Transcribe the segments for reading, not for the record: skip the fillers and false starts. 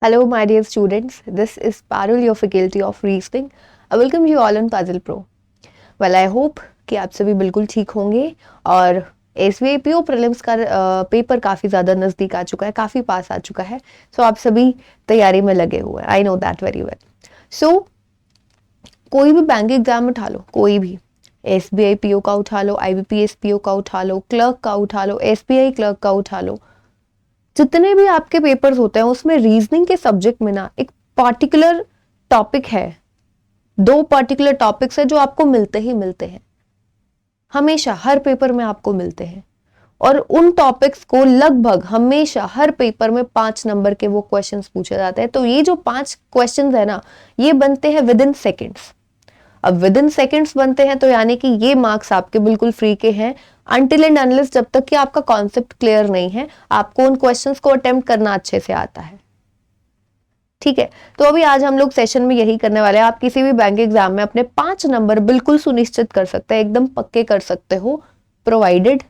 Hello, my dear students. This is Parul, your faculty of reasoning. I welcome you all on Puzzle Pro. Well, I hope कि आप सभी बिल्कुल ठीक होंगे और SBI PO प्रीलिम्स का पेपर काफ़ी ज़्यादा नज़दीक आ चुका है, काफ़ी पास आ चुका है. सो आप सभी तैयारी में लगे हुए हैं. I know that very well. So कोई भी बैंक एग्जाम उठा लो, कोई भी SBI PO का उठा लो, IBPS PO का उठा लो, क्लर्क का उठा लो, SBI क्लर्क का उठा लो, जितने भी आपके पेपर्स होते हैं उसमें रीजनिंग के सब्जेक्ट में ना एक पार्टिकुलर टॉपिक है, दो पार्टिकुलर टॉपिक्स है जो आपको मिलते ही मिलते हैं, हमेशा हर पेपर में आपको मिलते हैं. और उन टॉपिक्स को लगभग हमेशा हर पेपर में 5 नंबर के वो क्वेश्चंस पूछे जाते हैं. तो ये जो 5 क्वेश्चंस है ना, ये बनते हैं विद इन सेकेंड्स. अब विद इन सेकेंड्स बनते हैं तो यानी कि ये मार्क्स आपके बिल्कुल फ्री के हैं अनटिल एंड अनलेस जब तक कि आपका कॉन्सेप्ट क्लियर नहीं है, आपको उन क्वेश्चंस को अटेम्प्ट करना अच्छे से आता है. ठीक है, तो अभी आज हम लोग सेशन में यही करने वाले हैं. आप किसी भी बैंक एग्जाम में अपने 5 नंबर बिल्कुल सुनिश्चित कर सकते हैं, एकदम पक्के कर सकते हो, प्रोवाइडेड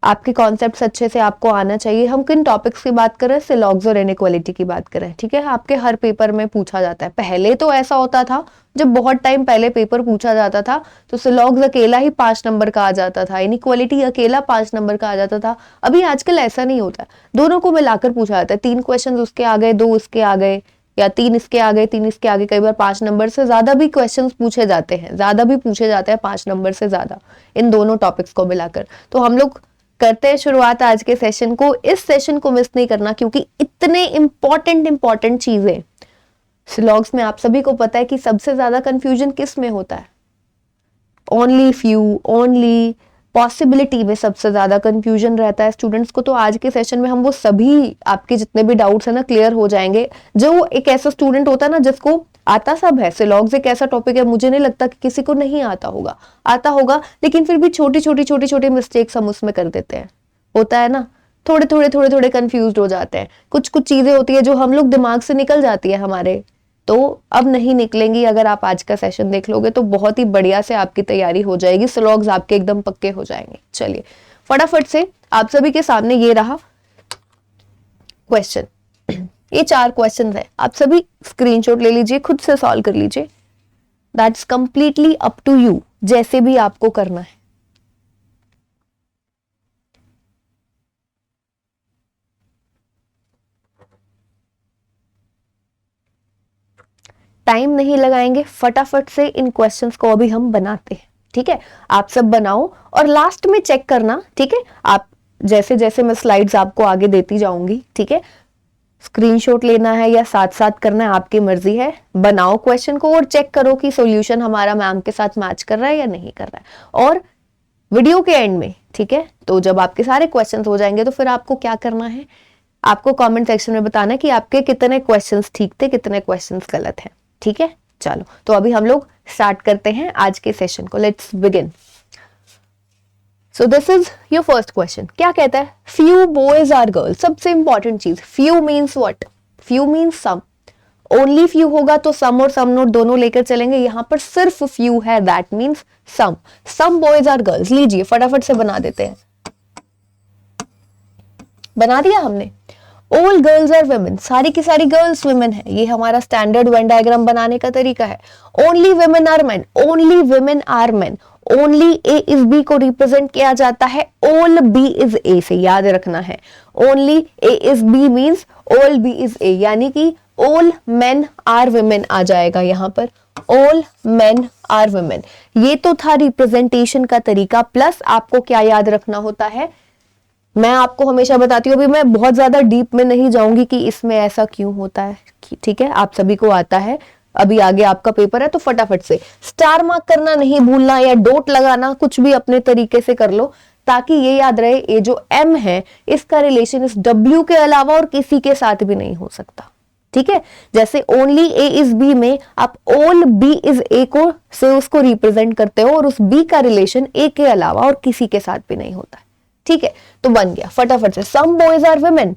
आपके कॉन्सेप्ट्स अच्छे से आपको आना चाहिए. हम किन टॉपिक्स की बात कर रहे हैं? सिलॉग्स और इनइक्वालिटी की बात कर रहे हैं. ठीक है, आपके हर पेपर में पूछा जाता है. पहले तो ऐसा होता था, जब बहुत टाइम पहले पेपर पूछा जाता था तो सिलॉग्स अकेला ही 5 नंबर का आ जाता था, इनइक्वालिटी अकेला 5 नंबर का आ जाता था. अभी आजकल ऐसा नहीं होता, दोनों को मिलाकर पूछा जाता है. 3 क्वेश्चन उसके आ गए, 2 इसके आ गए, या 3 इसके आ गए, 3 इसके आगे, कई बार 5 नंबर से ज्यादा भी क्वेश्चंस पूछे जाते हैं, ज्यादा भी पूछे जाते हैं 5 नंबर से ज्यादा इन दोनों टॉपिक्स को मिलाकर. तो हम लोग करते हैं शुरुआत आज के सेशन को. इस सेशन को मिस नहीं करना क्योंकि इतने इंपॉर्टेंट चीजें स्लॉग्स में. आप सभी को पता है कि सबसे ज्यादा कंफ्यूजन किस में होता है? ओनली फ्यू, ओनली पॉसिबिलिटी में सबसे ज्यादा कंफ्यूजन रहता है स्टूडेंट्स को. तो आज के सेशन में हम वो सभी आपके जितने भी डाउट्स है ना क्लियर हो जाएंगे. जो एक ऐसा स्टूडेंट होता है ना जिसको आता सब है, सिलॉग्स एक ऐसा टॉपिक है, मुझे नहीं लगता कि किसी को नहीं आता होगा, आता होगा, लेकिन फिर भी छोटी छोटी मिस्टेक्स हम उसमें कर देते हैं. होता है ना, थोड़े कंफ्यूज हो जाते हैं. कुछ चीजें होती है जो हम लोग दिमाग से निकल जाती है हमारे, तो अब नहीं निकलेंगी. अगर आप आज का सेशन देख लोगे तो बहुत ही बढ़िया से आपकी तैयारी हो जाएगी, स्लॉग्स आपके एकदम पक्के हो जाएंगे. चलिए फटाफट से आप सभी के सामने ये रहा क्वेश्चन. ये 4 क्वेश्चन है, आप सभी स्क्रीनशॉट ले लीजिए, खुद से सॉल्व कर लीजिए. That's completely up to you, जैसे भी आपको करना है. टाइम नहीं लगाएंगे, फटाफट से इन क्वेश्चंस को अभी हम बनाते हैं. ठीक है, आप सब बनाओ और लास्ट में चेक करना. ठीक है, आप जैसे जैसे मैं स्लाइड्स आपको आगे देती जाऊंगी, ठीक है, स्क्रीनशॉट लेना है या साथ साथ करना है आपकी मर्जी है. बनाओ क्वेश्चन को और चेक करो कि सॉल्यूशन हमारा मैम के साथ मैच कर रहा है या नहीं कर रहा है. और वीडियो के एंड में, ठीक है, तो जब आपके सारे क्वेश्चन हो जाएंगे तो फिर आपको क्या करना है, आपको कमेंट सेक्शन में बताना है कि आपके कितने क्वेश्चंस ठीक थे, कितने क्वेश्चंस गलत हैं. ठीक है, चलो तो अभी हम लोग स्टार्ट करते हैं आज के सेशन को. Let's begin. So this is your first question. क्या कहता है? Few boys are girls. सबसे इंपॉर्टेंट चीज, few means what? Few means some. Only few होगा तो सम और सम नोट दोनों लेकर चलेंगे. यहां पर सिर्फ फ्यू है, that means some. Some boys are girls. लीजिए फटाफट से बना देते हैं. बना दिया हमने. All girls are women. सारी की सारी गर्ल्स वुमेन है. ये हमारा स्टैंडर्ड वेन डायग्राम बनाने का तरीका है. Only women are men. Only women are men. Only A is B को रिप्रेजेंट किया जाता है ऑल बी इज ए से, याद रखना है. Only A is B means all B is A, यानी कि ऑल मेन आर वुमेन आ जाएगा यहां पर. All men are women. ये तो था रिप्रेजेंटेशन का तरीका. प्लस आपको क्या याद रखना होता है, मैं आपको हमेशा बताती हूँ, अभी मैं बहुत ज्यादा डीप में नहीं जाऊंगी कि इसमें ऐसा क्यों होता है. ठीक है, आप सभी को आता है. अभी आगे आपका पेपर है तो फटाफट से स्टार मार्क करना नहीं भूलना, या डॉट लगाना, कुछ भी अपने तरीके से कर लो ताकि ये याद रहे ये जो एम है इसका रिलेशन इस डब्ल्यू के अलावा और किसी के साथ भी नहीं हो सकता. ठीक है, जैसे ओनली ए इज बी में आप ऑल बी इज ए को से उसको रिप्रेजेंट करते हो और उस बी का रिलेशन ए के अलावा और किसी के साथ भी नहीं होता है. ठीक है, तो बन गया फटाफट से. Some boys are women.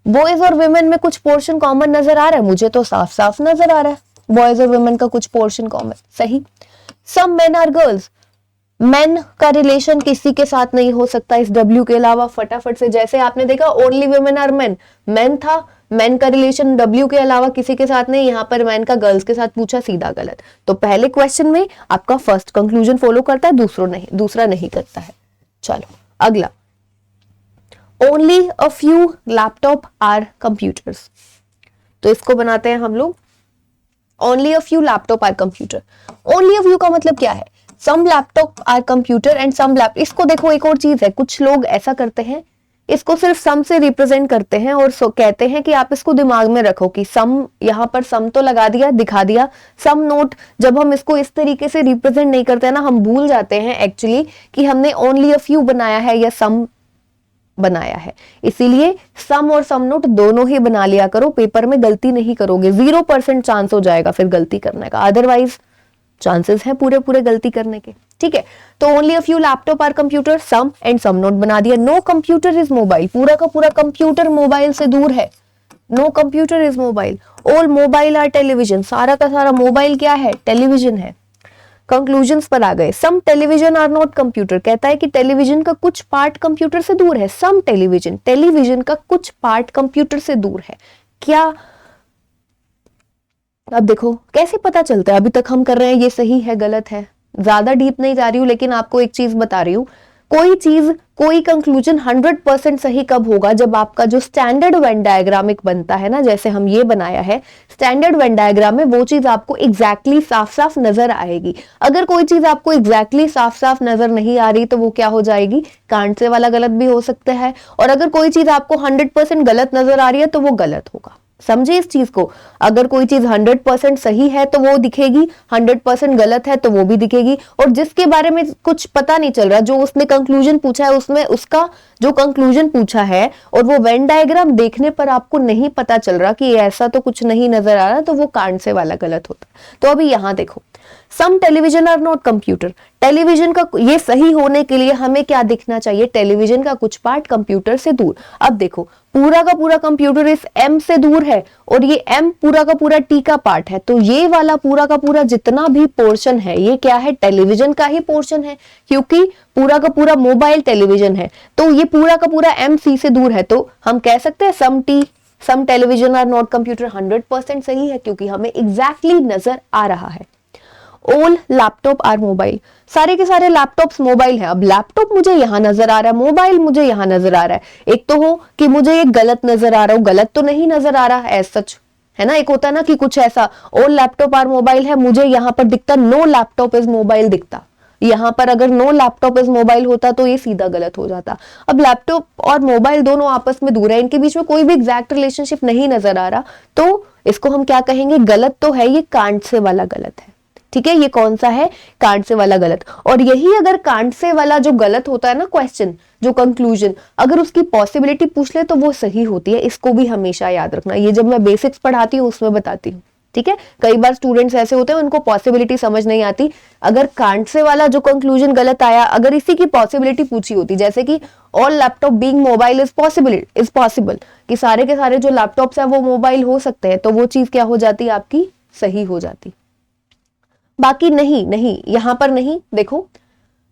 Boys और वुमेन में कुछ पोर्शन कॉमन नजर आ रहा है, मुझे तो साफ साफ नजर आ रहा है बॉयज और वुमेन का कुछ पोर्शन कॉमन. सही. Some men are girls. Men का रिलेशन किसी के साथ नहीं हो सकता इस W के अलावा। फटाफट से, जैसे आपने देखा only women are men, men था, मेन का रिलेशन W के अलावा किसी के साथ नहीं, यहां पर मैन का गर्ल्स के साथ पूछा, सीधा गलत। तो पहले क्वेश्चन में आपका फर्स्ट कंक्लूजन फॉलो करता है, दूसरा नहीं करता है। चलो अगला, only a few laptop are computers. तो इसको बनाते हैं हम लोग, only a few laptop are computer. Only a few का मतलब क्या है? Some laptop are computer and some lap. इसको देखो, एक और चीज है, कुछ लोग ऐसा करते हैं, इसको सिर्फ सम से रिप्रेजेंट करते हैं और कहते हैं कि आप इसको दिमाग में रखो कि सम, यहां पर सम तो लगा दिया, दिखा दिया, सम नोट। जब हम इसको इस तरीके से रिप्रेजेंट नहीं करते हैं ना, हम भूल जाते हैं एक्चुअली कि हमने ओनली अ फ्यू बनाया है या सम बनाया है। इसीलिए सम और सम नोट दोनों ही बना लिया करो, पेपर में गलती नहीं करोगे। 0% चांस हो जाएगा फिर गलती करने का, अदरवाइज चांसेस है पूरे पूरे गलती करने के। ठीक है, तो only a few laptop are computer, some and some note बना दिया। नो कंप्यूटर इज मोबाइल, पूरा का पूरा कंप्यूटर मोबाइल से दूर है। No computer is mobile. All mobile are television, सारा का सारा मोबाइल क्या है? टेलीविजन है। कंक्लूजन्स पर आ गए, सम टेलीविजन आर नॉट कंप्यूटर, कहता है कि टेलीविजन का कुछ पार्ट कंप्यूटर से दूर है। सम टेलीविजन, टेलीविजन का कुछ पार्ट कंप्यूटर से दूर है। क्या, अब देखो कैसे पता चलता है? अभी तक हम कर रहे हैं ये सही है गलत है, ज्यादा डीप नहीं जा रही हूं, लेकिन आपको एक चीज बता रही हूं, कोई चीज, कोई कंक्लूजन 100% सही कब होगा? जब आपका जो स्टैंडर्ड वेन डायग्राम एक बनता है ना, जैसे हम ये बनाया है स्टैंडर्ड वेन डायग्राम में, वो चीज आपको एग्जैक्टली साफ साफ नजर आएगी। अगर कोई चीज आपको एग्जैक्टली साफ साफ नजर नहीं आ रही तो वो क्या हो जाएगी? कांड से वाला गलत भी हो सकता है। और अगर कोई चीज आपको 100% गलत नजर आ रही है तो वो गलत होगा। समझे इस चीज को? अगर कोई चीज 100% सही है तो वो दिखेगी, 100% गलत है तो वो भी दिखेगी। और जिसके बारे में कुछ पता नहीं चल रहा, जो उसने कंक्लूजन पूछा है, उसमें उसका जो कंक्लूजन पूछा है और वो वेन डायग्राम देखने पर आपको नहीं पता चल रहा कि ऐसा तो कुछ नहीं नजर आ रहा, तो वो कांड से वाला गलत होता है। तो अभी यहां देखो, some television are not computer, television का ये सही होने के लिए हमें क्या दिखना चाहिए? टेलीविजन का कुछ पार्ट कंप्यूटर से दूर। अब देखो, पूरा का पूरा कंप्यूटर इस एम से दूर है और ये एम पूरा का पूरा टी का पार्ट है, तो ये वाला पूरा का पूरा जितना भी पोर्शन है ये क्या है? टेलीविजन का ही पोर्शन है, क्योंकि पूरा का पूरा मोबाइल टेलीविजन है। तो ये पूरा का पूरा एम सी से दूर है, तो हम कह सकते हैं सम टेलीविजन आर नॉट कंप्यूटर 100% सही है, क्योंकि हमें एग्जैक्टली नजर आ रहा है। ऑल लैपटॉप आर मोबाइल, सारे के सारे लैपटॉप्स मोबाइल है। अब लैपटॉप मुझे यहां नजर आ रहा है, मोबाइल मुझे यहां नजर आ रहा है। एक तो हो कि मुझे ये गलत नजर आ रहा हो, गलत तो नहीं नजर आ रहा एज सच, है ना। एक होता है ना कि कुछ ऐसा, ऑल लैपटॉप आर मोबाइल है, मुझे यहां पर दिखता नो लैपटॉप इज मोबाइल दिखता। यहां पर अगर नो लैपटॉप इज मोबाइल होता तो ये सीधा गलत हो जाता। अब लैपटॉप और मोबाइल दोनों आपस में दूर है, इनके बीच में कोई भी एग्जैक्ट रिलेशनशिप नहीं नजर आ रहा, तो इसको हम क्या कहेंगे? गलत तो है, ये कांड से वाला गलत है। ठीक है, ये कौन सा है? कांड से वाला गलत। और यही अगर कांड से वाला जो गलत होता है ना क्वेश्चन, जो कंक्लूजन, अगर उसकी पॉसिबिलिटी पूछ ले तो वो सही होती है। इसको भी हमेशा याद रखना, ये जब मैं बेसिक्स पढ़ाती हूँ उसमें बताती हूँ। ठीक है, कई बार स्टूडेंट्स ऐसे होते हैं उनको पॉसिबिलिटी समझ नहीं आती। अगर कांड से वाला जो कंक्लूजन गलत आया, अगर इसी की पॉसिबिलिटी पूछी होती, जैसे कि all laptop being mobile is possible, कि सारे के सारे जो लैपटॉप्स है वो मोबाइल हो सकते हैं, तो वो चीज क्या हो जाती? आपकी सही हो जाती। बाकी नहीं, यहां पर नहीं। देखो,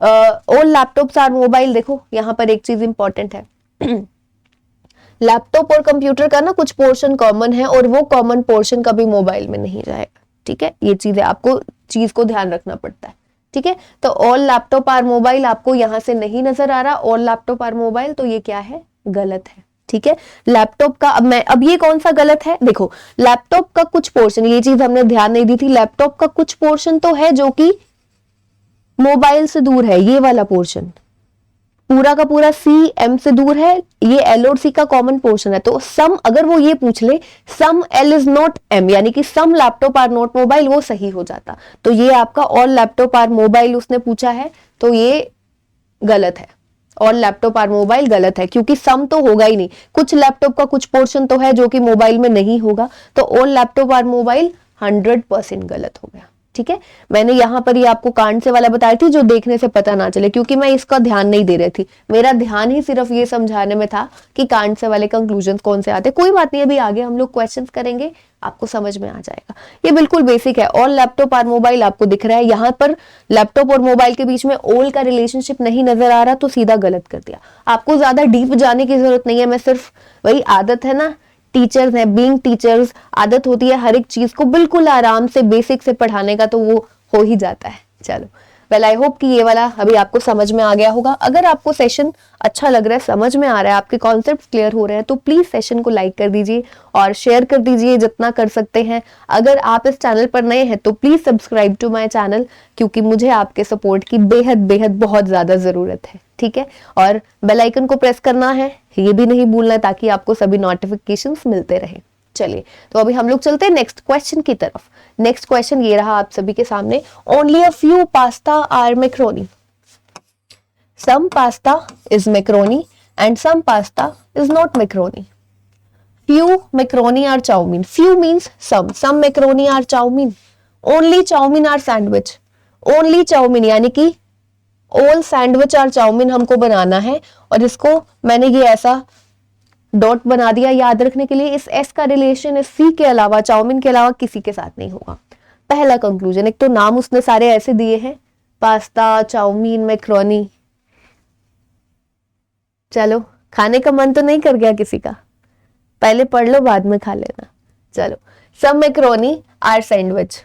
ऑल लैपटॉप्स आर मोबाइल, देखो यहां पर एक चीज इंपॉर्टेंट है लैपटॉप और कंप्यूटर का ना कुछ पोर्शन कॉमन है और वो कॉमन पोर्शन कभी मोबाइल में नहीं जाएगा। ठीक है, ये चीज है, आपको चीज को ध्यान रखना पड़ता है। ठीक है, तो ऑल लैपटॉप आर मोबाइल आपको यहां से नहीं नजर आ रहा, ऑल लैपटॉप आर मोबाइल, तो ये क्या है? गलत है। ठीक है, लैपटॉप का अब ये कौन सा गलत है? देखो, लैपटॉप का कुछ पोर्शन, ये चीज हमने ध्यान नहीं दी थी, लैपटॉप का कुछ पोर्शन तो है जो कि मोबाइल से दूर है, ये वाला पोर्शन पूरा का पूरा सी एम से दूर है, ये एल और सी का कॉमन पोर्शन है। तो सम, अगर वो ये पूछ ले सम एल इज नॉट एम, यानी कि सम लैपटॉप आर नॉट मोबाइल, वो सही हो जाता। तो ये आपका ऑल लैपटॉप आर मोबाइल उसने पूछा है, तो ये गलत है। ऑल लैपटॉप आर मोबाइल गलत है, क्योंकि सम तो होगा ही नहीं, कुछ लैपटॉप का कुछ पोर्शन तो है जो कि मोबाइल में नहीं होगा, तो ऑल लैपटॉप आर मोबाइल 100% गलत हो गया। ठीक है, मैंने यहाँ पर ये आपको कांड से वाला बताई थी जो देखने से पता ना चले, क्योंकि मैं इसका ध्यान नहीं दे रही थी, मेरा ध्यान ही सिर्फ ये समझाने में था कि कांड से वाले कंक्लूजन कौन से आते। कोई बात नहीं, अभी आगे हम लोग क्वेश्चंस करेंगे, आपको समझ में आ जाएगा। ये बिल्कुल बेसिक है। और लैपटॉप और मोबाइल आपको दिख रहा है, यहाँ पर लैपटॉप और मोबाइल के बीच में ऑल का रिलेशनशिप नहीं नजर आ रहा तो सीधा गलत कर दिया। आपको ज्यादा डीप जाने की जरूरत नहीं है, मैं सिर्फ वही आदत है ना, टीचर्स हैं, बीइंग टीचर्स, आदत होती है हर एक चीज को बिल्कुल आराम से बेसिक से पढ़ाने का, तो वो हो ही जाता है। चलो, वेल आई होप कि ये वाला अभी आपको समझ में आ गया होगा। अगर आपको सेशन अच्छा लग रहा है, समझ में आ रहा है, आपके कॉन्सेप्ट क्लियर हो रहे हैं, तो प्लीज सेशन को लाइक कर दीजिए और शेयर कर दीजिए जितना कर सकते हैं। अगर आप इस चैनल पर नए हैं तो please subscribe to my channel, क्योंकि मुझे आपके सपोर्ट की बेहद बेहद बहुत ज्यादा जरूरत है। ठीक है, और बेल आइकन को प्रेस करना है, ये भी नहीं भूलना, ताकि आपको सभी नोटिफिकेशंस मिलते रहे। चलिए, तो अभी हम लोग चलते हैं नेक्स्ट क्वेश्चन की तरफ। नेक्स्ट क्वेश्चन ये रहा आप सभी के सामने। Only a few pasta are macaroni, some pasta is macaroni and some pasta is not macaroni. Few macaroni are chowmein, few means some macaroni are chowmein, only chowmein are sandwich, only chowmein यानी कि all sandwich और chowmein हमको बनाना है, और इसको मैंने ये ऐसा डॉट बना दिया याद रखने के लिए। इस एस का रिलेशन इस सी के अलावा, चाउमीन के अलावा किसी के साथ नहीं होगा। पहला कंक्लूजन, एक तो नाम उसने सारे ऐसे दिए हैं, पास्ता, चाउमीन, मैक्रोनी। चलो, खाने का मन तो नहीं कर गया किसी का? पहले पढ़ लो, बाद में खा लेना। चलो, सम मैक्रोनी आर सैंडविच।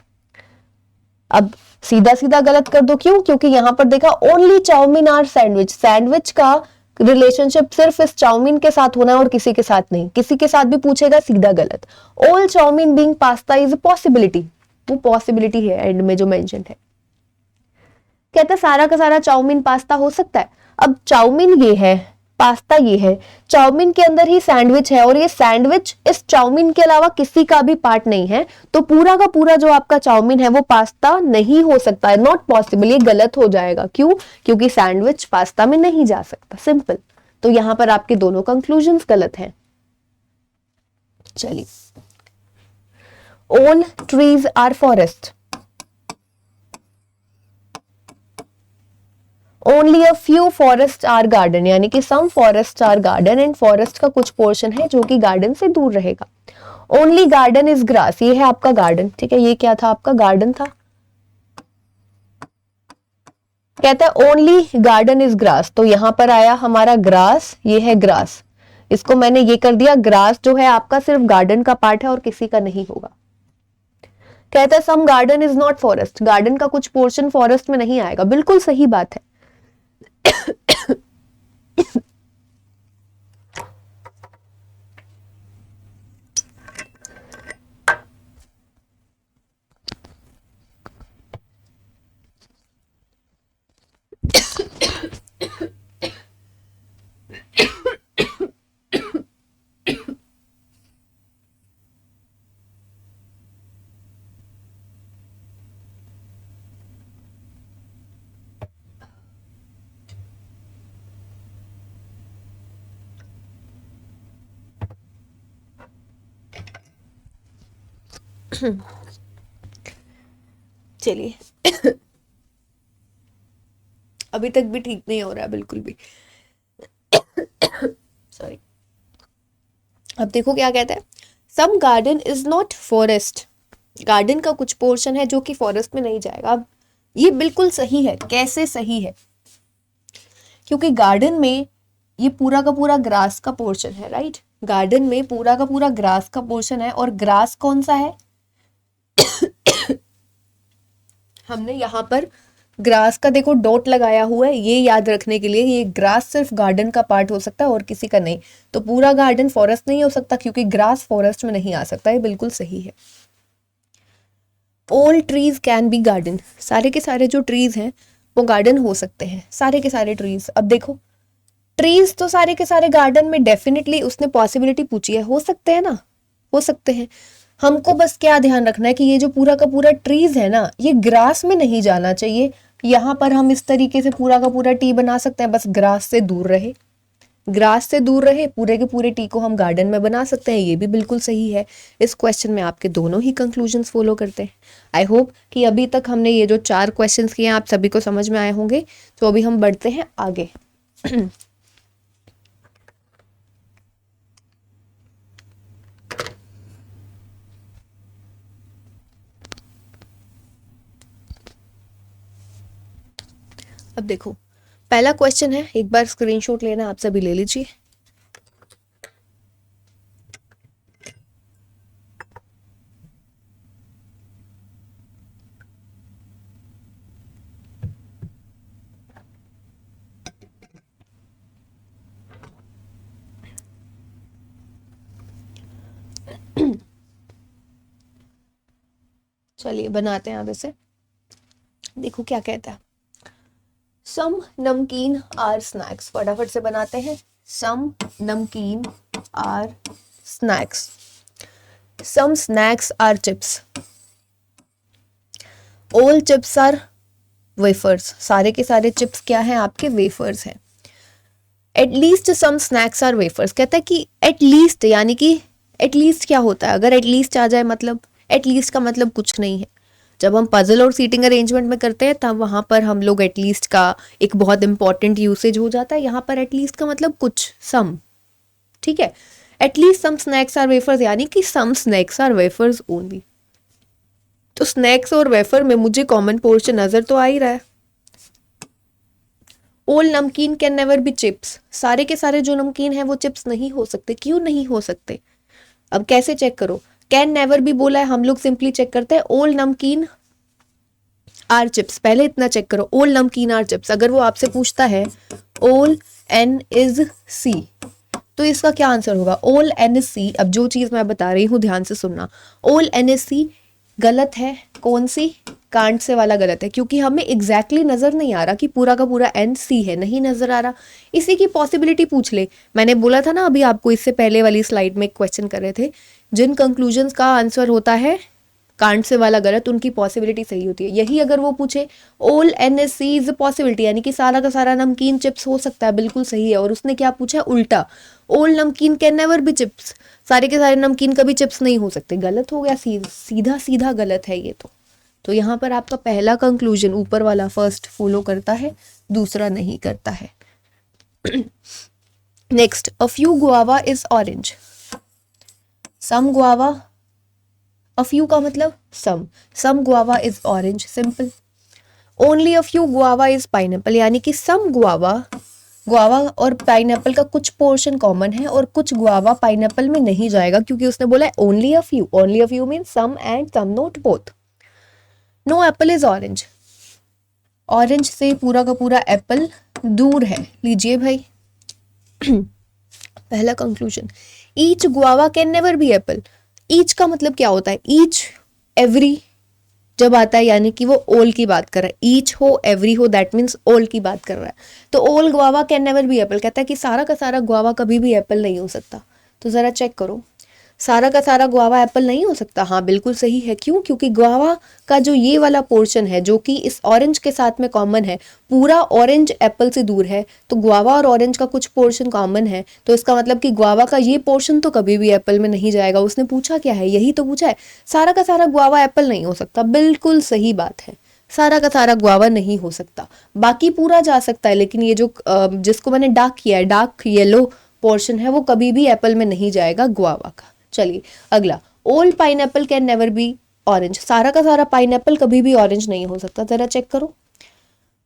अब सीधा सीधा गलत कर दो, क्यों? क्योंकि यहां पर देखा only chowmein are sandwich, sandwich का रिलेशनशिप सिर्फ इस चाउमीन के साथ होना है और किसी के साथ नहीं। किसी के साथ भी पूछेगा सीधा गलत। All chowmein being pasta is a possibility, वो पॉसिबिलिटी है एंड में जो मेंशन है। कहता सारा का सारा चाउमीन पास्ता हो सकता है। अब चाउमीन ये है, पास्ता ये है, चाउमीन के अंदर ही सैंडविच है, और ये सैंडविच इस चाउमीन के अलावा किसी का भी पार्ट नहीं है, तो पूरा का पूरा जो आपका चाउमीन है वो पास्ता नहीं हो सकता है, नॉट पॉसिबल, ये गलत हो जाएगा। क्यों? क्योंकि सैंडविच पास्ता में नहीं जा सकता, सिंपल। तो यहां पर आपके दोनों कंक्लूजन्स गलत हैं। चलिए, all trees are forest, only a few forest are garden, यानी कि some forest are garden, and forest का कुछ पोर्शन है जो कि गार्डन से दूर रहेगा। ओनली गार्डन इज ग्रास, ये है आपका गार्डन। ठीक है, ये क्या था? आपका गार्डन था। कहता है ओनली गार्डन इज ग्रास, तो यहां पर आया हमारा ग्रास, ये है ग्रास, इसको मैंने ये कर दिया ग्रास जो है आपका सिर्फ गार्डन का पार्ट है और किसी का नहीं होगा। कहता है some garden is not forest, garden का कुछ पोर्शन फॉरेस्ट में नहीं आएगा। बिल्कुल सही बात है। चलिए, अभी तक भी ठीक नहीं हो रहा है बिल्कुल भी, सॉरी। अब देखो क्या कहता है, some garden is not forest, garden का कुछ पोर्शन है जो कि फॉरेस्ट में नहीं जाएगा। अब ये बिल्कुल सही है। कैसे सही है? क्योंकि गार्डन में ये पूरा का पूरा ग्रास का पोर्शन है, राइट? गार्डन में पूरा का पूरा ग्रास का पोर्शन है, और ग्रास कौन सा है? हमने यहाँ पर ग्रास का देखो डॉट लगाया हुआ है, ये याद रखने के लिए, ये ग्रास सिर्फ गार्डन का पार्ट हो सकता है और किसी का नहीं। तो पूरा गार्डन फॉरेस्ट नहीं हो सकता, क्योंकि ग्रास फॉरेस्ट में नहीं आ सकता। ये बिल्कुल सही है। All trees can be garden, सारे के सारे जो ट्रीज हैं वो गार्डन हो सकते हैं, सारे के सारे ट्रीज। अब देखो, ट्रीज तो सारे के सारे गार्डन में डेफिनेटली उसने पॉसिबिलिटी पूछी है, हो सकते हैं ना, हो सकते हैं। हमको बस क्या ध्यान रखना है कि ये जो पूरा का पूरा ट्रीज है ना, ये ग्रास में नहीं जाना चाहिए। यहाँ पर हम इस तरीके से पूरा का पूरा टी बना सकते हैं, बस ग्रास से दूर रहे। ग्रास से दूर रहे, पूरे के पूरे टी को हम गार्डन में बना सकते हैं, ये भी बिल्कुल सही है। इस क्वेश्चन में आपके दोनों ही कंक्लूजन्स फॉलो करते हैं। आई होप कि अभी तक हमने ये जो 4 क्वेश्चंस किए हैं आप सभी को समझ में आए होंगे। तो अभी हम बढ़ते हैं आगे। अब देखो, पहला क्वेश्चन है, एक बार स्क्रीनशॉट लेना आप सभी ले लीजिए। चलिए बनाते हैं अब इसे। देखो क्या कहता है, सम नमकीन आर स्नैक्स। फटाफट से बनाते हैं। Some namkeen are snacks, some snacks are chips, all chips are wafers. सारे के सारे चिप्स क्या हैं आपके, वेफर्स हैं। At least some snacks are wafers, कहता है कि एटलीस्ट, यानी कि एटलीस्ट क्या होता है, अगर एटलीस्ट आ जाए मतलब, एटलीस्ट का मतलब कुछ नहीं है। जब हम पजल और सीटिंग अरेंजमेंट में करते हैं तब वहां पर हम लोग एटलीस्ट का एक बहुत इंपॉर्टेंट यूसेज हो जाता है। यहाँ पर एटलीस्ट का मतलब कुछ, सम, ठीक है। At least some snacks are wafers, यानी कि some snacks are wafers only. तो स्नैक्स और वेफर में मुझे कॉमन पोर्शन नजर तो आ ही रहा है। ऑल नमकीन कैन नेवर बी चिप्स, सारे के सारे जो नमकीन है वो चिप्स नहीं हो सकते। क्यों नहीं हो सकते, अब कैसे चेक करो। कैन नेवर भी बोला है, हम लोग सिंपली चेक करते हैं ऑल नमकीन आर चिप्स। पहले इतना चेक करो, ऑल नमकीन आर चिप्स। अगर वो आपसे पूछता है ऑल एन इज सी, तो इसका क्या आंसर होगा, ऑल एन इज सी। अब जो चीज मैं बता रही हूं ध्यान से सुनना, ऑल एन इज सी गलत है। कौन सी, कांट से वाला गलत है, क्योंकि हमें एग्जैक्टली नजर नहीं आ रहा कि पूरा का पूरा एन सी है, नहीं नजर आ रहा। इसी की पॉसिबिलिटी पूछ ले। मैंने बोला था ना अभी आपको, इससे पहले वाली स्लाइड में एक क्वेश्चन कर रहे थे, जिन कंक्लूजन्स का आंसर होता है कांट से वाला गलत, उनकी पॉसिबिलिटी सही होती है। यही अगर वो पूछे all N S C is possibility, यानी कि सारा का सारा नमकीन चिप्स हो सकता है, बिल्कुल सही है। और उसने क्या पूछा है, उल्टा, ऑल नमकीन कैन नेवर बी चिप्स, सारे के सारे नमकीन कभी चिप्स नहीं हो सकते। गलत हो गया, सीधा सीधा गलत है ये तो यहाँ पर आपका पहला कंक्लूजन ऊपर वाला फर्स्ट फॉलो करता है, दूसरा नहीं करता है। Next, a few guava is orange, some guava, a few का मतलब some guava is orange, simple. Only a few guava is pineapple, यानी कि सम गुआवा, गुआवा और पाइनएप्पल का कुछ पोर्शन कॉमन है और कुछ गुआवा पाइनएप्पल में नहीं जाएगा, क्योंकि उसने बोला है only a few. Only a few mean some and some, not both. No apple is orange, orange से पूरा का पूरा एप्पल दूर है। लीजिए भाई, पहला conclusion, each guava can never B Apple. Each का मतलब क्या होता है, ईच, एवरी जब आता है, यानी कि वो ओल की बात कर रहा है। ईच हो, एवरी हो, दैट मीन्स ओल की बात कर रहा है। तो ओल guava can never B Apple, कहता है कि सारा का सारा गुआवा कभी भी एप्पल नहीं हो सकता। तो जरा चेक करो, सारा का सारा गुआवा एप्पल नहीं हो सकता। हाँ बिल्कुल सही है। क्यों, क्योंकि गुआवा का जो ये वाला पोर्शन है जो कि इस ऑरेंज के साथ में कॉमन है, पूरा ऑरेंज एप्पल से दूर है, तो गुआवा और ऑरेंज का कुछ पोर्शन कॉमन है, तो इसका मतलब कि गुआवा का ये पोर्शन तो कभी भी एप्पल में नहीं जाएगा। उसने पूछा क्या है, यही तो पूछा है, सारा का सारा गुआवा एप्पल नहीं हो सकता। बिल्कुल सही बात है, सारा का सारा गुआवा नहीं हो सकता, बाकी पूरा जा सकता है, लेकिन ये जो जिसको मैंने डार्क किया है, डार्क येलो पोर्शन है, वो कभी भी एप्पल में नहीं जाएगा गुआवा का। चलिए अगला, all pineapple can never be orange, सारा का सारा पाइनएप्पल कभी भी ऑरेंज नहीं हो सकता। जरा चेक करो,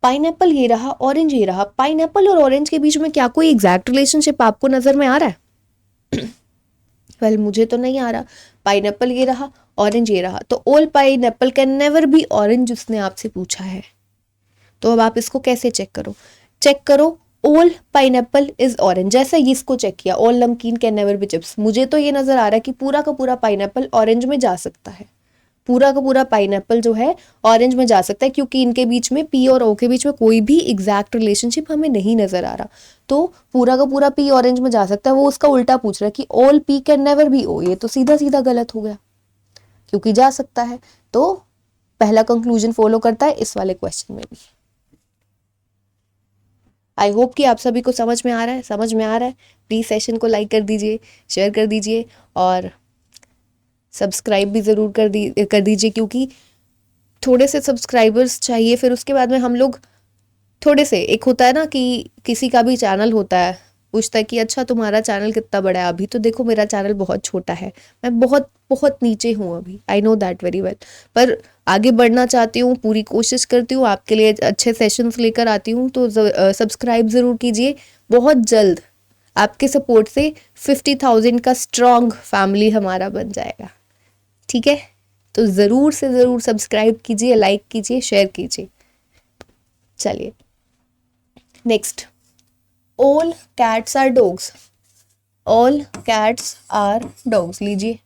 पाइनएप्पल ये रहा, ऑरेंज ये रहा, पाइनएप्पल और ऑरेंज के बीच में क्या कोई एग्जैक्ट रिलेशनशिप आपको नजर में आ रहा है? वेल मुझे तो नहीं आ रहा। पाइनएप्पल ये रहा, ऑरेंज ये रहा, तो all pineapple can never be orange उसने आपसे पूछा है। तो अब आप इसको कैसे चेक करो, चेक करो, ऑल पाइनएप्पल इज ऑरेंज, जैसे इसको चेक किया, ऑल नमकीन कैन नेवर बी चिप्स, मुझे तो ये नजर आ रहा है कि पूरा का पूरा पाइनएप्पल ऑरेंज में जा सकता है। पूरा का पूरा पाइनएप्पल जो है ऑरेंज में जा सकता है, क्योंकि इनके बीच में, पी और ओ के बीच में कोई भी एग्जैक्ट रिलेशनशिप हमें नहीं नजर आ रहा। तो पूरा का पूरा पी ऑरेंज में जा सकता है, वो उसका उल्टा पूछ रहा है कि all P can never be O, ये तो सीधा सीधा गलत हो गया, क्योंकि जा सकता है। तो पहला कंक्लूजन फॉलो करता है इस वाले क्वेश्चन में भी। आई होप कि आप सभी को समझ में आ रहा है, समझ में आ रहा है। प्लीज़ सेशन को लाइक कर दीजिए, शेयर कर दीजिए और सब्सक्राइब भी ज़रूर कर दीजिए, क्योंकि थोड़े से सब्सक्राइबर्स चाहिए। फिर उसके बाद में हम लोग थोड़े से, एक होता है ना कि किसी का भी चैनल होता है, पूछता है कि अच्छा तुम्हारा चैनल कितना बड़ा है। अभी तो देखो मेरा चैनल बहुत छोटा है, मैं बहुत बहुत नीचे हूँ अभी, आई नो दैट वेरी वेल, पर आगे बढ़ना चाहती हूँ, पूरी कोशिश करती हूँ, आपके लिए अच्छे सेशंस लेकर आती हूँ। तो सब्सक्राइब ज़रूर कीजिए। बहुत जल्द आपके सपोर्ट से 50,000 का स्ट्रॉन्ग फैमिली हमारा बन जाएगा, ठीक है। तो ज़रूर से ज़रूर सब्सक्राइब कीजिए, लाइक कीजिए, शेयर कीजिए। चलिए next, all cats are dogs. All cats are dogs लीजिए।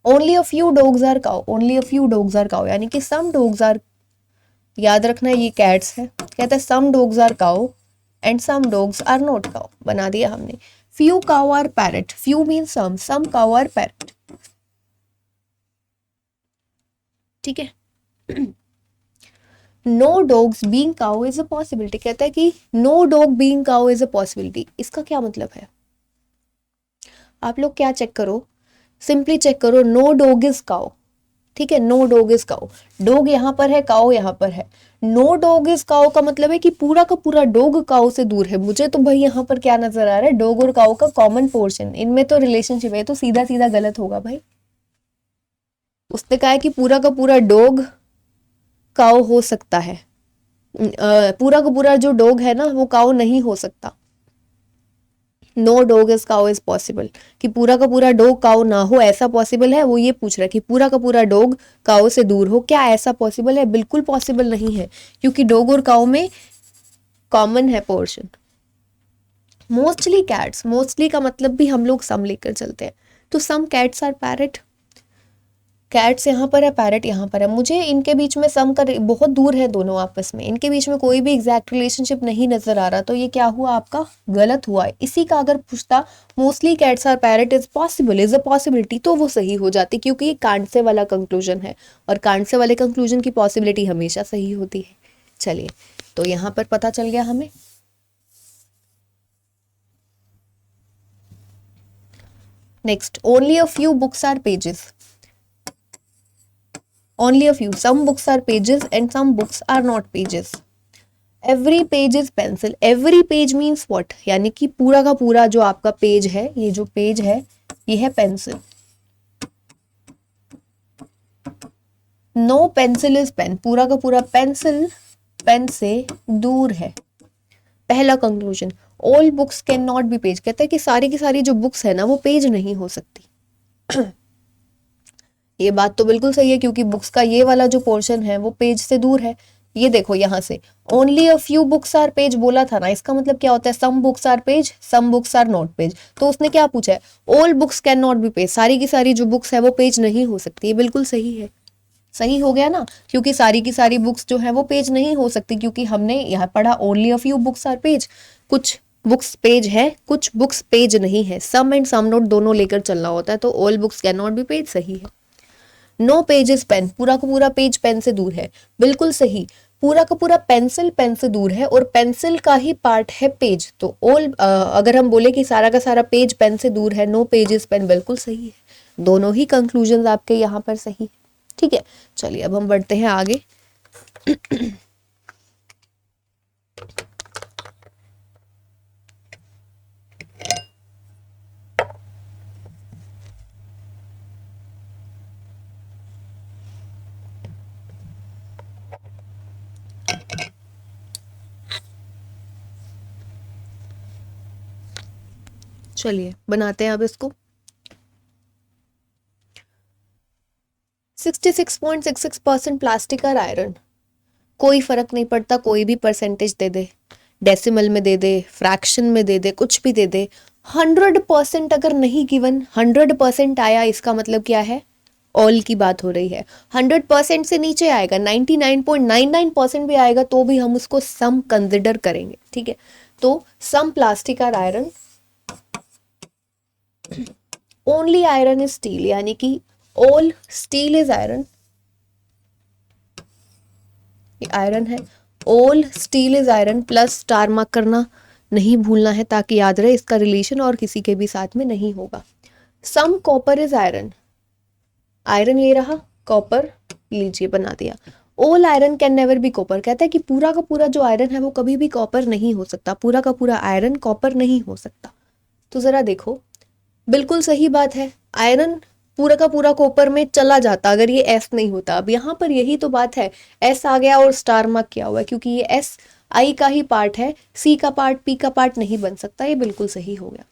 Only a few dogs are cow. Only a few dogs are cow यानी कि सम डॉग्स आर, याद रखना ये कैट्स है। कहता है some dogs are cow and some dogs are not cow, बना दिया हमने। Few cow are parrot. Few mean some cow are parrot, ठीक है। No dogs being cow is a possibility. कहता है कि no dog being cow is a possibility. इसका क्या मतलब है? आप लोग क्या चेक करो, सिंपली चेक करो, नो डॉग इज काउ, ठीक है। No dog is cow, dog यहाँ पर है, काउ यहाँ पर है। नो डॉग इज काउ का मतलब है कि पूरा का पूरा डॉग काउ से दूर है। मुझे तो भाई यहाँ पर क्या नजर आ रहा है, डॉग और काउ का कॉमन पोर्शन, इनमें तो रिलेशनशिप है, तो सीधा सीधा गलत होगा भाई। उसने कहा है कि पूरा का पूरा डॉग काउ हो सकता है, पूरा का पूरा जो डॉग है ना वो काउ नहीं हो सकता। No dog is cow is possible, कि पूरा का पूरा डॉग काउ ना हो ऐसा पॉसिबल है। वो ये पूछ रहा है कि पूरा का पूरा डॉग काउ से दूर हो, क्या ऐसा पॉसिबल है? बिल्कुल पॉसिबल नहीं है, क्योंकि डॉग और काउ में कॉमन है पोर्शन। मोस्टली कैट्स, मोस्टली का मतलब भी हम लोग सम लेकर चलते हैं, तो some cats are parrot. Cats यहाँ पर है, पैरट यहाँ पर है। मुझे इनके बीच में सम का बहुत दूर है दोनों आपस में, इनके बीच में कोई भी एग्जैक्ट रिलेशनशिप नहीं नजर आ रहा, तो ये क्या हुआ आपका? गलत हुआ है। इसी का अगर पूछता mostly cats are parrot is possible, is a possibility, तो वो सही हो जाती, क्योंकि ये कांसे वाला कंक्लूजन है और कांसे वाले कंक्लूजन की पॉसिबिलिटी हमेशा सही होती है। चलिए, तो यहाँ पर पता चल गया हमें। Next, only a few books are pages. Only a few. Some books are pages and some books are not pages. Every page is pencil. Every page means what? यानी कि पूरा का पूरा जो आपका पेज है, ये जो पेज है ये है pencil. No pencil is pen. पूरा का पूरा पेंसिल पेन से दूर है। पहला conclusion. All books can not be page। कहता है कि सारी की सारी जो बुक्स है ना वो पेज नहीं हो सकती। ये बात तो बिल्कुल सही है, क्योंकि बुक्स का ये वाला जो पोर्शन है वो पेज से दूर है। ये देखो यहाँ से only a few books are page बोला था ना, इसका मतलब क्या होता है? Some books are page, some books are not page. तो उसने क्या पूछा है? All books can not be page. सारी की सारी जो बुक्स है वो पेज नहीं हो सकती। ये बिल्कुल सही है, सही हो गया ना, क्योंकि सारी की सारी बुक्स जो है वो पेज नहीं हो सकती, क्योंकि हमने यहाँ पढ़ा only a few books are page. कुछ बुक्स पेज है, कुछ बुक्स पेज नहीं है, सम एंड सम नोट दोनों लेकर चलना होता है, तो all books can not be page सही है। No page is pen. पूरा का पूरा पेज पेन से दूर है, बिल्कुल सही। पूरा का पूरा पेंसिल पेन से दूर है और पेंसिल का ही पार्ट है पेज, तो ऑल अगर हम बोले कि सारा का सारा पेज पेन से दूर है, नो पेज इज पेन, बिल्कुल सही है। दोनों ही कंक्लूजन आपके यहाँ पर सही, ठीक है। चलिए अब हम बढ़ते हैं आगे। चलिए बनाते हैं अब इसको। 66.66% प्लास्टिक और आयरन। कोई फर्क नहीं पड़ता, कोई भी परसेंटेज दे दे, डेसिमल में दे दे, फ्रैक्शन में दे दे, कुछ भी दे दे। 100% अगर नहीं गिवन, 100% आया, इसका मतलब क्या है? ऑल की बात हो रही है। 100% से नीचे आएगा, 99.99% भी आएगा तो भी हम उसको सम कंसिडर करेंगे, ठीक है। तो सम प्लास्टिक और iron, only iron is steel, यानी कि ऑल स्टील इज आयरन, ये आयरन है। All steel is iron plus star mark करना नहीं भूलना है ताकि याद रहे, इसका रिलेशन और किसी के भी साथ में नहीं होगा। सम कॉपर इज आयरन, आयरन ये रहा, कॉपर लीजिए बना दिया। All iron can never B copper, कहता है कि पूरा का पूरा जो आयरन है वो कभी भी कॉपर नहीं हो सकता, पूरा का पूरा आयरन कॉपर नहीं हो सकता। तो जरा देखो, बिल्कुल सही बात है, आयरन पूरा का पूरा कॉपर में चला जाता अगर ये एस नहीं होता। अब यहाँ पर यही तो बात है, एस आ गया और स्टार मार्क किया हुआ है क्योंकि ये एस आई का ही पार्ट है, सी का पार्ट पी का पार्ट नहीं बन सकता, ये बिल्कुल सही हो गया।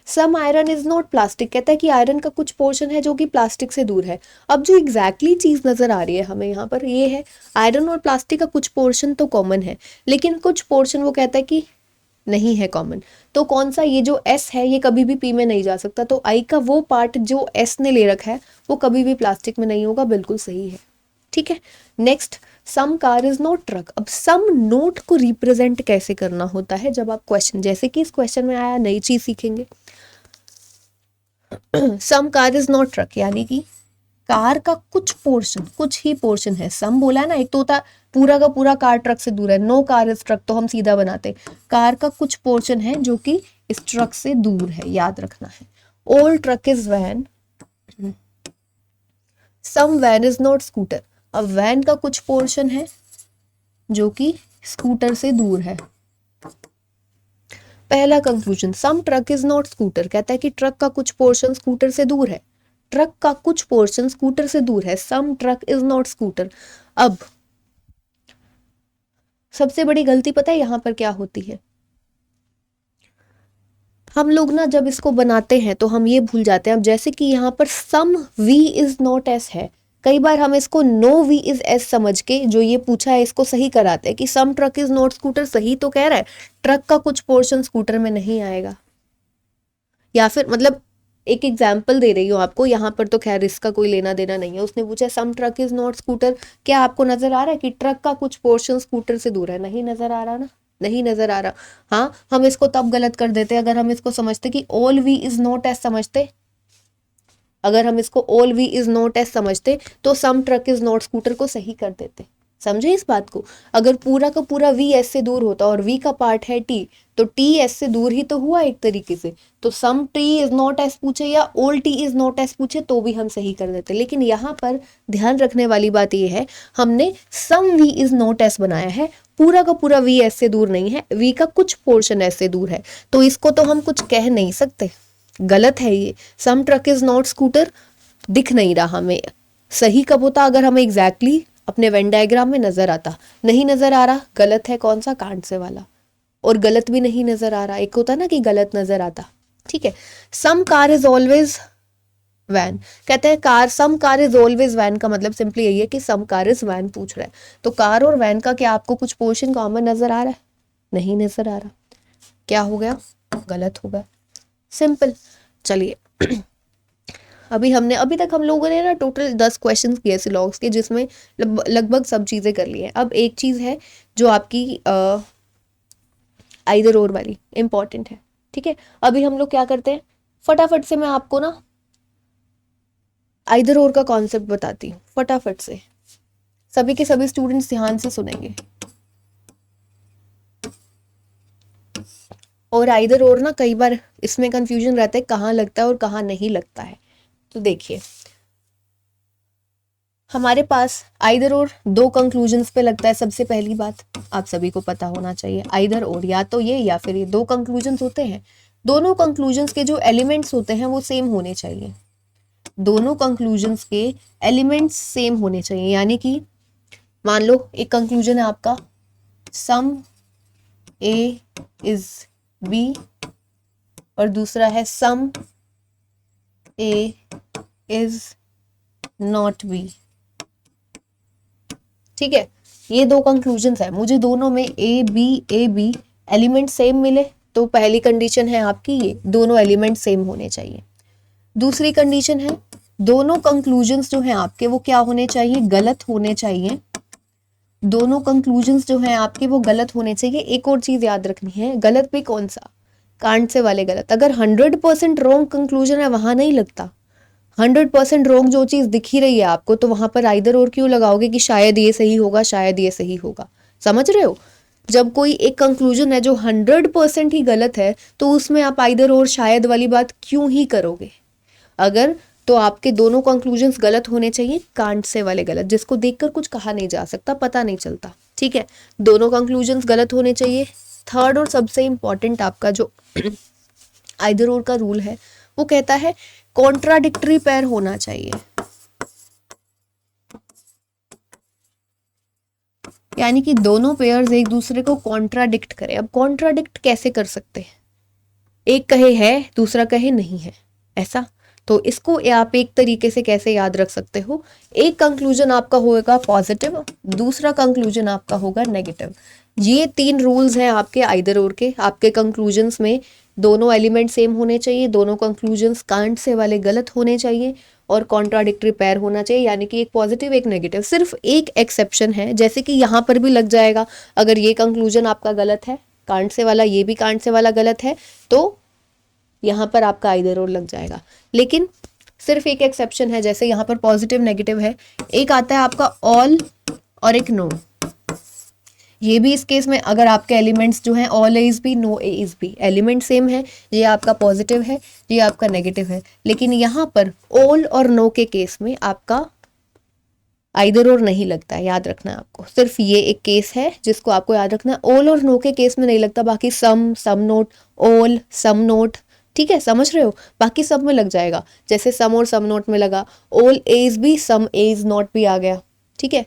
सम आयरन इज नॉट प्लास्टिक, कहता है कि आयरन का कुछ पोर्शन है जो कि प्लास्टिक से दूर है। अब जो एग्जैक्टली चीज नजर आ रही है हमें यहाँ पर ये है, आयरन और प्लास्टिक का कुछ पोर्शन तो कॉमन है लेकिन कुछ पोर्शन वो कहता है कि नहीं है कॉमन। तो कौन सा, ये जो एस है ये कभी भी पी में नहीं जा सकता, तो आई का वो पार्ट जो एस ने ले रखा है वो कभी भी प्लास्टिक में नहीं होगा, बिल्कुल सही है। ठीक है, next, some car is not truck. अब सम नोट को रिप्रेजेंट कैसे करना होता है जब आप क्वेश्चन, जैसे कि इस क्वेश्चन में आया, नई चीज सीखेंगे। सम कार इज नॉट ट्रक यानी कि कार का कुछ पोर्शन, कुछ ही पोर्शन है। सम बोला है ना, एक तो होता पूरा का पूरा कार ट्रक से दूर है, नो कार इज ट्रक तो हम सीधा बनाते, कार का कुछ पोर्शन है जो कि इस ट्रक से दूर है, याद रखना है। All truck is van, some van is not scooter. अब वैन का कुछ पोर्शन है जो कि स्कूटर से दूर है। पहला conclusion, some truck is not scooter, कहता है कि ट्रक का कुछ पोर्शन स्कूटर से दूर है, ट्रक का कुछ पोर्शन स्कूटर से दूर है, सम ट्रक इज नॉट स्कूटर। अब सबसे बड़ी गलती पता है यहां पर क्या होती है, हम लोग ना जब इसको बनाते हैं तो हम ये भूल जाते हैं। अब जैसे कि यहाँ पर सम वी इज नॉट एस है, कई बार हम इसको नो वी इज एस समझ के जो ये पूछा है इसको सही कराते हैं कि सम ट्रक इज नॉट स्कूटर, सही तो कह रहा है, ट्रक का कुछ पोर्शन स्कूटर में नहीं आएगा। या फिर मतलब एक एग्जाम्पल दे रही हूँ आपको, यहाँ पर तो खैर इसका कोई लेना देना नहीं है। उसने पूछा सम ट्रक इज नॉट स्कूटर, क्या आपको नजर आ रहा है कि ट्रक का कुछ पोर्शन स्कूटर से दूर है? नहीं नजर आ रहा ना, नहीं नजर आ रहा। हाँ, हम इसको तब गलत कर देते अगर हम इसको समझते कि all V is not S समझते, अगर हम इसको all V is not S समझते तो some truck is not scooter को सही कर देते। समझे इस बात को? अगर पूरा का पूरा वी एस से दूर होता और वी का पार्ट है टी, तो टी एस से दूर ही तो हुआ एक तरीके से, तो some tea is not S पूछे या all T is not S पूछे तो भी हम सही कर देते। लेकिन यहाँ पर ध्यान रखने वाली बात यह है, हमने सम वी इज नॉट एस बनाया है, पूरा का पूरा वी एस से दूर नहीं है, वी का कुछ पोर्शन एस से दूर है, तो इसको तो हम कुछ कह नहीं सकते, गलत है ये। सम ट्रक इज नॉट स्कूटर दिख नहीं रहा हमें, सही कब होता अगर हमें एग्जैक्टली अपने वेन डायग्राम में नजर आता, नहीं नजर आ रहा, गलत है। कौन सा? कांड से वाला। और गलत भी नहीं नजर आ रहा, एक होता ना कि गलत नजर आता। ठीक है, some car is always van, कहते हैं car, some car is always van का मतलब सिंपली यही है कि सम कार इज वैन पूछ रहा है। तो कार और वैन का क्या आपको कुछ पोर्शन कॉमन नजर आ रहा है? नहीं नजर आ रहा, क्या हो गया? गलत हो गया, सिंपल। चलिए अभी तक हम लोगों ने ना टोटल 10 क्वेश्चन किए सिलॉग्स के, जिसमें लगभग सब चीज़ें कर ली हैं। अब एक चीज़ है जो आपकी आइदर और वाली इंपॉर्टेंट है। ठीक है, अभी हम लोग क्या करते हैं, फटाफट से मैं आपको ना आइदर और का कॉन्सेप्ट बताती हूँ, फटाफट से सभी के सभी स्टूडेंट्स ध्यान से सुनेंगे। और आइदर और ना कई बार इसमें कंफ्यूजन रहता है कहाँ लगता है और कहाँ नहीं लगता है। तो देखिए, हमारे पास आइदर और दो कंक्लूजन्स पे लगता है। सबसे पहली बात आप सभी को पता होना चाहिए, आइदर और या तो ये या फिर ये, दो कंक्लूजन्स होते हैं। दोनों कंक्लूजन्स के जो एलिमेंट्स होते हैं वो सेम होने चाहिए, दोनों कंक्लूजन्स के एलिमेंट्स सेम होने चाहिए। यानी कि मान लो एक कंक्लूजन है आपका सम ए इज बी और दूसरा है सम ए इज नॉट बी। ठीक है, ये दो कंक्लूजन्स है, मुझे दोनों में ए बी एलिमेंट सेम मिले तो पहली कंडीशन है आपकी ये, दोनों एलिमेंट सेम होने चाहिए। दूसरी कंडीशन है दोनों कंक्लूजन्स जो हैं आपके वो क्या होने चाहिए? गलत होने चाहिए। दोनों कंक्लूजन्स जो हैं आपके वो गलत होने चाहिए। एक और चीज याद रखनी है, गलत भी कौन सा? कांड से वाले गलत। अगर 100% रॉन्ग कंक्लूजन है वहां नहीं लगता, 100% रॉन्ग जो चीज दिख ही रही है आपको तो वहां पर आइदर और क्यों लगाओगे कि शायद ये सही होगा, शायद ये सही होगा। समझ रहे हो? जब कोई एक कंक्लूजन है जो 100% ही गलत है तो उसमें आप आइदर और शायद वाली बात क्यों ही करोगे? अगर तो आपके दोनों कंक्लूजन्स गलत होने चाहिए, कांट से वाले गलत, जिसको देखकर कुछ कहा नहीं जा सकता, पता नहीं चलता, ठीक है? दोनों कंक्लूजन्स गलत होने चाहिए। थर्ड और सबसे इंपॉर्टेंट आपका जो आइदर और का रूल है वो कहता है कॉन्ट्राडिक्टरी पेयर होना चाहिए, यानी कि दोनों पेयर्स एक दूसरे को कॉन्ट्राडिक्ट करें। अब कॉन्ट्राडिक्ट कैसे कर सकते हैं? एक कहे है दूसरा कहे नहीं है, ऐसा। तो इसको आप एक तरीके से कैसे याद रख सकते हो? एक कंक्लूजन आपका होगा पॉजिटिव, दूसरा कंक्लूजन आपका होगा नेगेटिव। ये 3 रूल्स हैं आपके आइदर और के। आपके कंक्लूजन्स में दोनों एलिमेंट सेम होने चाहिए, दोनों कंक्लूजन्स कांट से वाले गलत होने चाहिए और कॉन्ट्राडिक्टरी पेयर होना चाहिए, यानी कि एक पॉजिटिव एक नेगेटिव। सिर्फ एक एक्सेप्शन है, जैसे कि यहाँ पर भी लग जाएगा, अगर ये कंक्लूजन आपका गलत है कांट से वाला, ये भी कांट से वाला गलत है, तो यहाँ पर आपका आइदर और लग जाएगा। लेकिन सिर्फ एक एक्सेप्शन है, जैसे यहाँ पर पॉजिटिव नेगेटिव है, एक आता है आपका ऑल और एक नो। ये भी इस केस में अगर आपके एलिमेंट्स जो हैं all A is B no A is B, element same है, ये आपका पॉजिटिव है ये आपका नेगेटिव है। लेकिन यहाँ पर ऑल और नो के केस में आपका आइदर और नहीं लगता है, याद रखना है आपको। सिर्फ ये एक केस है जिसको आपको याद रखना है, ऑल और नो के केस में नहीं लगता, बाकी सम नोट, ऑल सम नोट, ठीक है, समझ रहे हो? बाकी सब में लग जाएगा, जैसे सम और सम नोट में लगा, ऑल एज भी सम एज नॉट भी आ गया, ठीक है।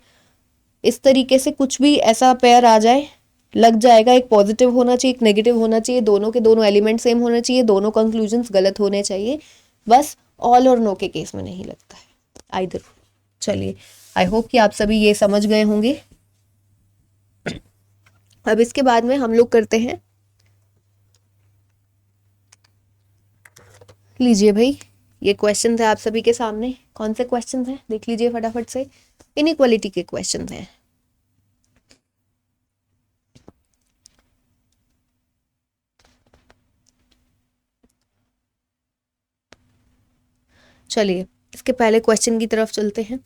इस तरीके से कुछ भी ऐसा पेयर आ जाए लग जाएगा। एक पॉजिटिव होना चाहिए एक नेगेटिव होना चाहिए, दोनों के दोनों एलिमेंट सेम होने चाहिए, दोनों कंक्लूजन्स गलत होने चाहिए, बस ऑल और नो के केस में नहीं लगता है आइदर। चलिए, आई होप कि आप सभी ये समझ गए होंगे। अब इसके बाद में हम लोग करते हैं, लीजिए भाई ये क्वेश्चन है आप सभी के सामने। कौन से क्वेश्चन हैं देख लीजिए फटाफट से। इनइक्वालिटी के क्वेश्चन हैं। चलिए इसके पहले क्वेश्चन की तरफ चलते हैं।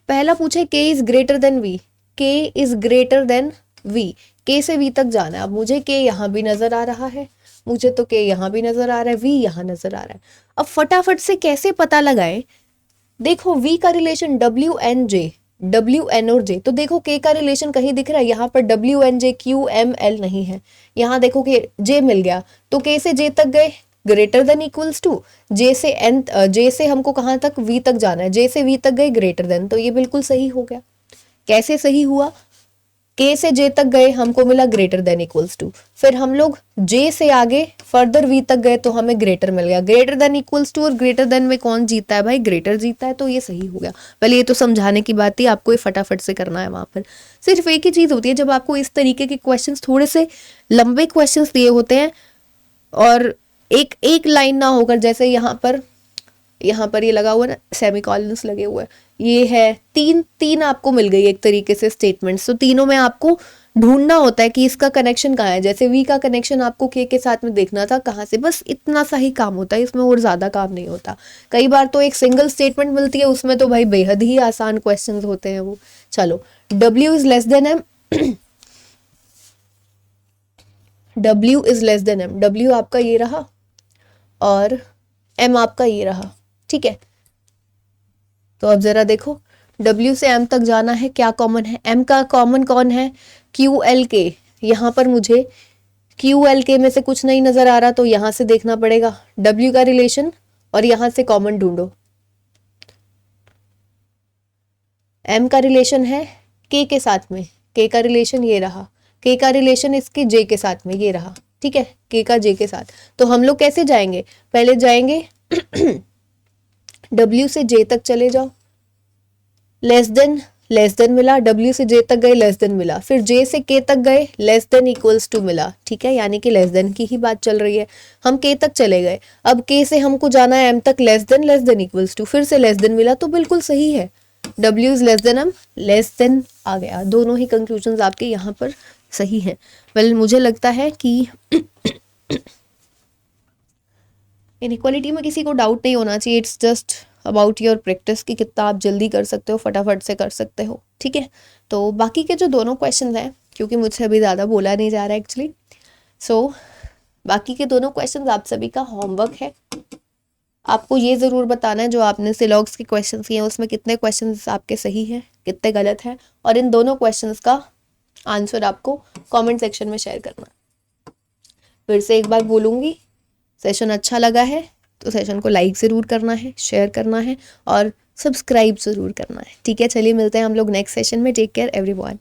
पहला पूछे k is greater than v, k is greater than v, k से v तक जाना है। अब मुझे k यहाँ भी नजर आ रहा है, मुझे तो k यहाँ भी नजर आ रहा है, v यहाँ नजर आ रहा है। अब फटाफट से कैसे पता लगाएं? देखो v का relation w n j, w n और j, तो देखो k का रिलेशन कहीं दिख रहा है? यहाँ पर w n j q m l नहीं है। यहाँ देखो कि j मिल गया तो k से j तक गए, greater than equals to, j से n, j से हमको कहाँ तक v तक जाना है, j से v तक गए ग्रेटर देन, तो ये बिल्कुल सही हो गया। कैसे सही हुआ? k से j तक गए हमको मिला ग्रेटर देन इक्वल्स टू, फिर हम लोग j से आगे फर्दर v तक गए तो हमें ग्रेटर मिल गया। ग्रेटर देन इक्वल्स टू और ग्रेटर देन में कौन जीता है भाई? ग्रेटर जीता है, तो ये सही हो गया। पहले ये तो समझाने की बात थी, आपको ये फटाफट से करना है। वहां पर सिर्फ एक ही चीज होती है, जब आपको इस तरीके के क्वेश्चंस, थोड़े से लंबे क्वेश्चंस दिए होते हैं और एक एक लाइन ना होकर, जैसे यहाँ पर ये लगा हुआ है ना, सेमीकोलन्स लगे हुए हैं, ये है तीन आपको मिल गई एक तरीके से स्टेटमेंट्स, तो तीनों में आपको ढूंढना होता है कि इसका कनेक्शन कहाँ है। जैसे वी का कनेक्शन आपको के साथ में देखना था, कहाँ से, बस इतना सा ही काम होता है, इसमें और ज्यादा काम नहीं होता। कई बार तो एक सिंगल स्टेटमेंट मिलती है, उसमें तो भाई बेहद ही आसान क्वेश्चन होते हैं वो। चलो, W is less than M, W is less than M, W आपका ये रहा और M आपका ये रहा, ठीक है। तो अब जरा देखो, W से M तक जाना है, क्या कॉमन है? M का कॉमन कौन है? QLK। यहाँ पर मुझे QLK में से कुछ नहीं नजर आ रहा, तो यहाँ से देखना पड़ेगा W का रिलेशन और यहाँ से कॉमन ढूंढो। M का रिलेशन है K के साथ में, K का रिलेशन ये रहा, K का रिलेशन इसके J के साथ में ये रहा, ठीक है, K का J के साथ। तो हम लोग कैसे जाएंगे? पहले जाएंगे W से J तक चले जाओ, लेस देन मिला, W से J तक गए लेस देन मिला, फिर J से K तक गए लेस देन इक्वल्स टू मिला, ठीक है, यानी कि लेस देन की ही बात चल रही है। हम K तक चले गए, अब K से हमको जाना है M तक, लेस देन इक्वल्स टू, फिर से लेस देन मिला, तो बिल्कुल सही है। W is less than M, less than आ गया। दोनों ही कंक्लूजन्स आपके यहाँ पर सही है। वेल, मुझे लगता है कि इनइक्वालिटी में किसी को डाउट नहीं होना चाहिए। It's just about your practice कि कितना आप जल्दी कर सकते हो, फटाफट से कर सकते हो, ठीक है। तो बाकी के जो दोनों क्वेश्चन हैं क्योंकि मुझसे अभी ज़्यादा बोला नहीं जा रहा है एक्चुअली। सो बाकी के दोनों क्वेश्चंस आप सभी का होमवर्क है। आपको ये ज़रूर बताना है जो आपने सिलॉग्स के क्वेश्चंस किए हैं उसमें कितने क्वेश्चंस आपके सही हैं, कितने गलत हैं, और इन दोनों क्वेश्चंस का आंसर आपको कमेंट सेक्शन में शेयर करना। फिर से एक बार बोलूँगी, सेशन अच्छा लगा है तो सेशन को लाइक ज़रूर करना है, शेयर करना है और सब्सक्राइब ज़रूर करना है। ठीक है, चलिए मिलते हैं हम लोग नेक्स्ट सेशन में। Take care everyone.